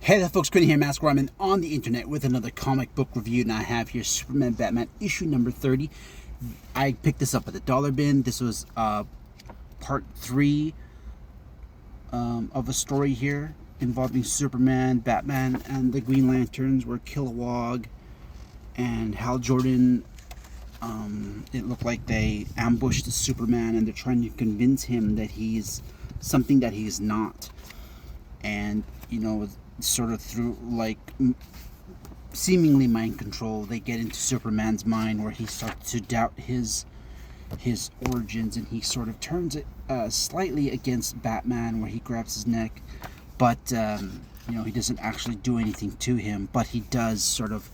Hey there folks, Quinn here, Mask Ramen on the internet with another comic book review, and I have here Superman Batman issue number 30. I picked this up at the dollar bin. This was part 3 of a story here involving Superman, Batman, and the Green Lanterns, where Kilowog and Hal Jordan, it looked like they ambushed Superman and they're trying to convince him that he's something that he's not. And, you know, sort of through like seemingly mind control, they get into Superman's mind where he starts to doubt his origins, and he sort of turns it slightly against Batman, where he grabs his neck, but you know, he doesn't actually do anything to him, but he does sort of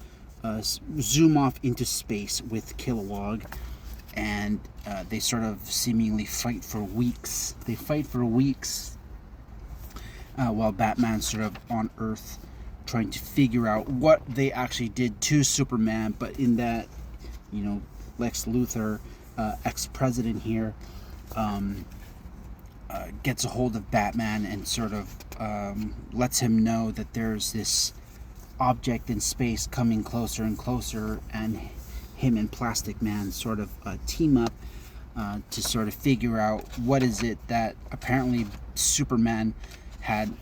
zoom off into space with Kilowog, and they sort of seemingly fight for weeks. They fight for weeks while Batman's sort of on Earth trying to figure out what they actually did to Superman. But in that, you know, Lex Luthor, ex-president here, gets a hold of Batman and sort of lets him know that there's this object in space coming closer and closer, and him and Plastic Man sort of team up to sort of figure out what is it that apparently Superman had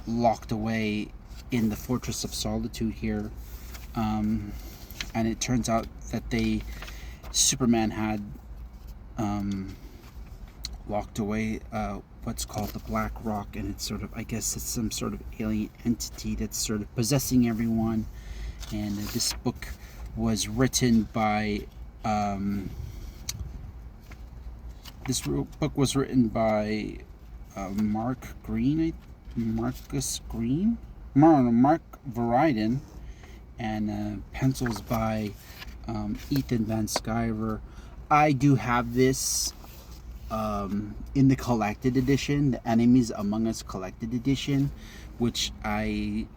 locked away in the Fortress of Solitude here, and it turns out that Superman had locked away what's called the Black Rock, and it's sort of, I guess it's some sort of alien entity that's sort of possessing everyone. And this book was written by Mark Veriden, and pencils by Ethan Van Sciver. I do have this in the collected edition, the Enemies Among Us collected edition, which I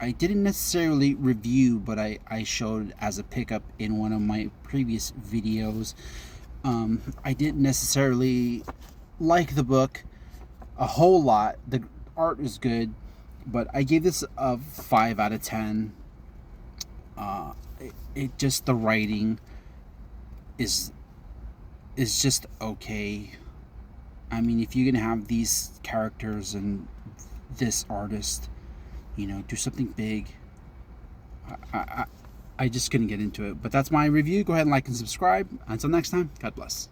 didn't necessarily review, but I showed as a pickup in one of my previous videos. I didn't necessarily like the book a whole lot. The art was good, but I gave this a 5 out of 10. It just, the writing is just okay. I mean, if you're gonna have these characters and this artist, you know, do something big. I just couldn't get into it. But that's my review. Go ahead and like and subscribe. Until next time, God bless.